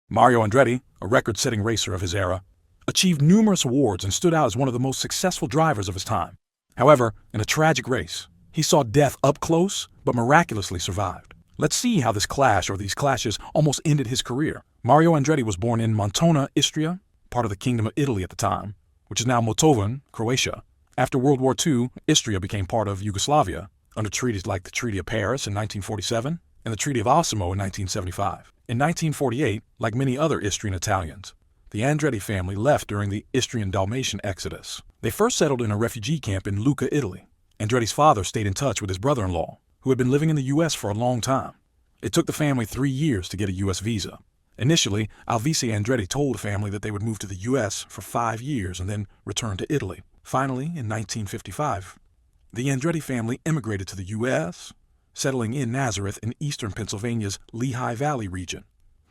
Mario Andretti, a record-setting racer of his era, achieved numerous awards and stood out as one of the most successful drivers of his time. However, in a tragic race, he saw death up close but miraculously survived. Let's see how this clash or these clashes almost ended his career. Mario Andretti was born in Montona, Istria, part of the Kingdom of Italy at the time, which is now Motovan, Croatia. After World War II, Istria became part of Yugoslavia under treaties like the Treaty of Paris in 1947 and the Treaty of Osimo in 1975. In 1948, like many other Istrian Italians, the Andretti family left during the Istrian-Dalmatian exodus. They first settled in a refugee camp in Lucca, Italy. Andretti's father stayed in touch with his brother-in-law, who had been living in the U.S. for a long time. It took the family 3 years to get a U.S. visa. Initially, Alvise Andretti told the family that they would move to the U.S. for 5 years and then return to Italy. Finally, in 1955, the Andretti family immigrated to the U.S., settling in Nazareth in eastern Pennsylvania's Lehigh Valley region.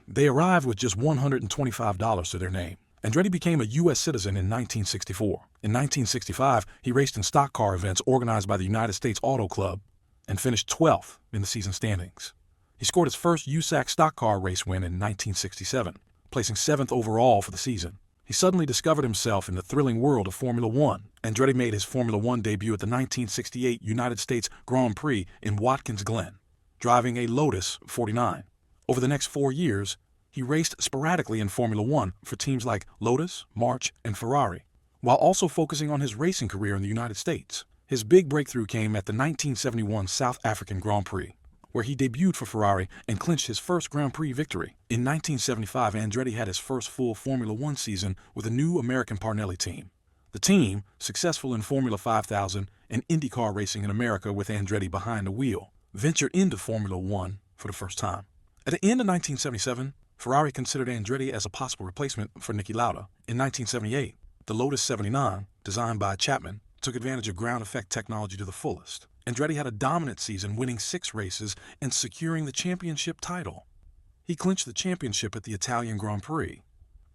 They arrived with just $125 to their name. Andretti became a U.S. citizen in 1964. In 1965, he raced in stock car events organized by the United States Auto Club and finished 12th in the season standings. He scored his first USAC stock car race win in 1967, placing 7th overall for the season. He suddenly discovered himself in the thrilling world of Formula One. Andretti made his Formula One debut at the 1968 United States Grand Prix in Watkins Glen, driving a Lotus 49. Over the next 4 years, he raced sporadically in Formula One for teams like Lotus, March, and Ferrari, while also focusing on his racing career in the United States. His big breakthrough came at the 1971 South African Grand Prix, where he debuted for Ferrari and clinched his first Grand Prix victory. In 1975, Andretti had his first full Formula One season with a new American Parnelli team. The team, successful in Formula 5000 and IndyCar racing in America with Andretti behind the wheel, ventured into Formula One for the first time. At the end of 1977, Ferrari considered Andretti as a possible replacement for Niki Lauda. In 1978, the Lotus 79, designed by Chapman, took advantage of ground effect technology to the fullest. Andretti had a dominant season, winning 6 races and securing the championship title. He clinched the championship at the Italian Grand Prix.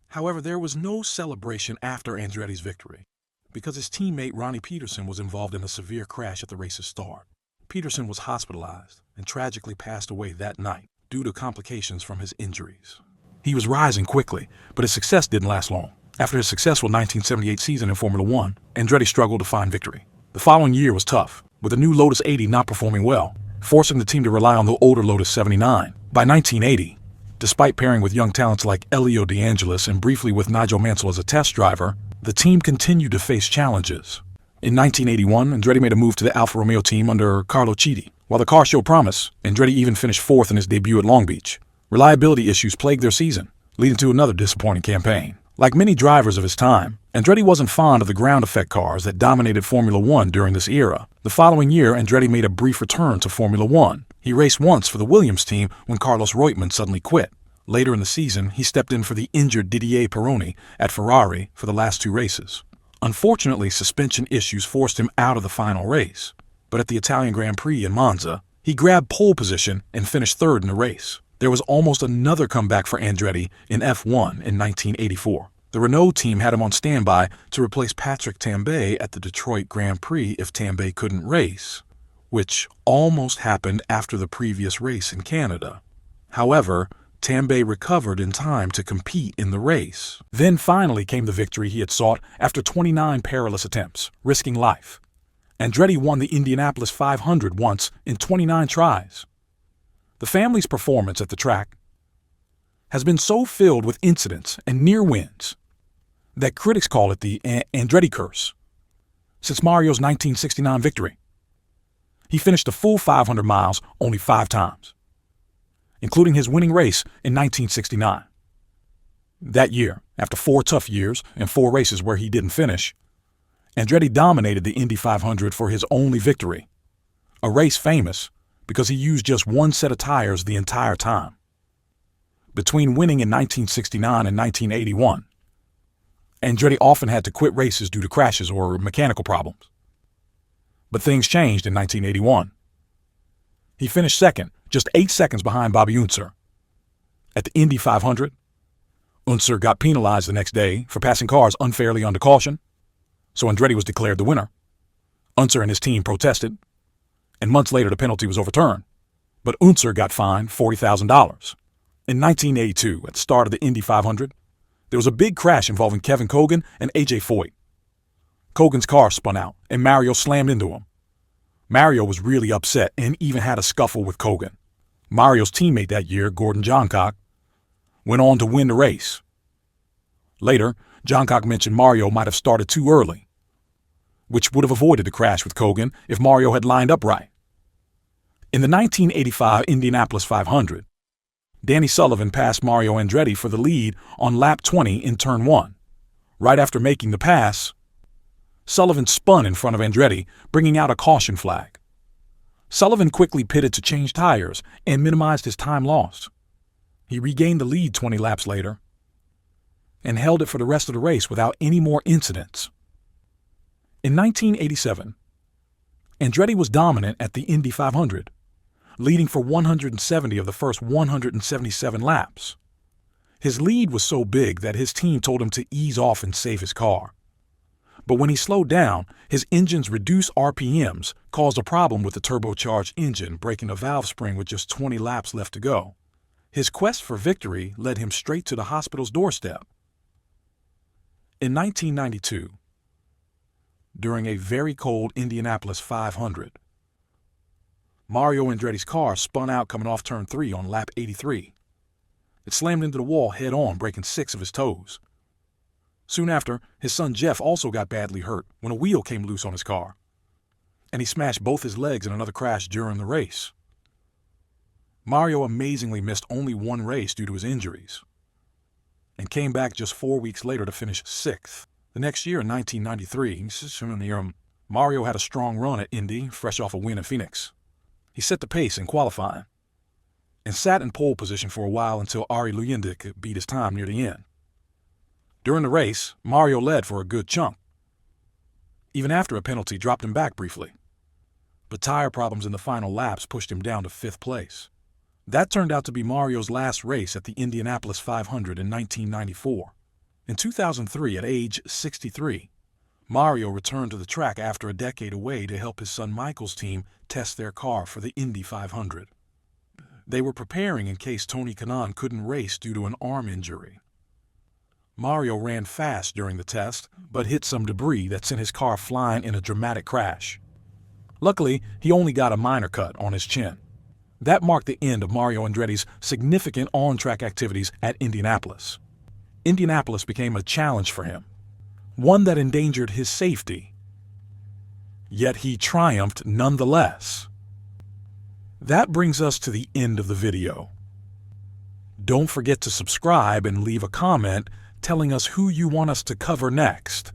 However, there was no celebration after Andretti's victory, because his teammate Ronnie Peterson was involved in a severe crash at the race's start. Peterson was hospitalized and tragically passed away that night due to complications from his injuries. He was rising quickly, but his success didn't last long. After his successful 1978 season in Formula One, Andretti struggled to find victory. The following year was tough, with the new Lotus 80 not performing well, forcing the team to rely on the older Lotus 79. By 1980, despite pairing with young talents like Elio De Angelis and briefly with Nigel Mansell as a test driver, the team continued to face challenges. In 1981, Andretti made a move to the Alfa Romeo team under Carlo Chiti. While the car showed promise, Andretti even finished 4th in his debut at Long Beach. Reliability issues plagued their season, leading to another disappointing campaign. Like many drivers of his time, Andretti wasn't fond of the ground effect cars that dominated Formula One during this era. The following year, Andretti made a brief return to Formula One. He raced once for the Williams team when Carlos Reutemann suddenly quit. Later in the season, he stepped in for the injured Didier Pironi at Ferrari for the last 2 races. Unfortunately, suspension issues forced him out of the final race. But at the Italian Grand Prix in Monza, he grabbed pole position and finished 3rd in the race. There was almost another comeback for Andretti in F1 in 1984. The Renault team had him on standby to replace Patrick Tambay at the Detroit Grand Prix if Tambay couldn't race, which almost happened after the previous race in Canada. However, Tambay recovered in time to compete in the race. Then finally came the victory he had sought after 29 perilous attempts, risking life. Andretti won the Indianapolis 500 once in 29 tries. The family's performance at the track has been so filled with incidents and near wins that critics call it the Andretti curse. Since Mario's 1969 victory, he finished a full 500 miles only 5 times, including his winning race in 1969. That year, after 4 tough years and 4 races where he didn't finish, Andretti dominated the Indy 500 for his only victory, a race famous because he used just 1 set of tires the entire time. Between winning in 1969 and 1981, Andretti often had to quit races due to crashes or mechanical problems. But things changed in 1981. He finished 2nd, just 8 seconds behind Bobby Unser. At the Indy 500, Unser got penalized the next day for passing cars unfairly under caution, so Andretti was declared the winner. Unser and his team protested, and months later the penalty was overturned, but Unser got fined $40,000. In 1982, at the start of the Indy 500, there was a big crash involving Kevin Kogan and A.J. Foyt. Kogan's car spun out, and Mario slammed into him. Mario was really upset and even had a scuffle with Kogan. Mario's teammate that year, Gordon Johncock, went on to win the race. Later, Johncock mentioned Mario might have started too early, which would have avoided the crash with Kogan if Mario had lined up right. In the 1985 Indianapolis 500, Danny Sullivan passed Mario Andretti for the lead on lap 20 in turn 1. Right after making the pass, Sullivan spun in front of Andretti, bringing out a caution flag. Sullivan quickly pitted to change tires and minimized his time lost. He regained the lead 20 laps later and held it for the rest of the race without any more incidents. In 1987, Andretti was dominant at the Indy 500, leading for 170 of the first 177 laps. His lead was so big that his team told him to ease off and save his car. But when he slowed down, his engine's reduced RPMs caused a problem with the turbocharged engine, breaking a valve spring with just 20 laps left to go. His quest for victory led him straight to the hospital's doorstep. In 1992, during a very cold Indianapolis 500, Mario Andretti's car spun out coming off turn 3 on lap 83. It slammed into the wall head-on, breaking 6 of his toes. Soon after, his son Jeff also got badly hurt when a wheel came loose on his car, and he smashed both his legs in another crash during the race. Mario amazingly missed only one race due to his injuries, and came back just 4 weeks later to finish 6th. The next year, in 1993, Mario had a strong run at Indy, fresh off a win in Phoenix. He set the pace in qualifying, and sat in pole position for a while until Arie Luyendyk beat his time near the end. During the race, Mario led for a good chunk. Even after a penalty dropped him back briefly, but tire problems in the final laps pushed him down to 5th place. That turned out to be Mario's last race at the Indianapolis 500 in 1994. In 2003, at age 63, Mario returned to the track after a decade away to help his son Michael's team test their car for the Indy 500. They were preparing in case Tony Kanaan couldn't race due to an arm injury. Mario ran fast during the test, but hit some debris that sent his car flying in a dramatic crash. Luckily, he only got a minor cut on his chin. That marked the end of Mario Andretti's significant on-track activities at Indianapolis. Indianapolis became a challenge for him, one that endangered his safety. Yet he triumphed nonetheless. That brings us to the end of the video. Don't forget to subscribe and leave a comment telling us who you want us to cover next.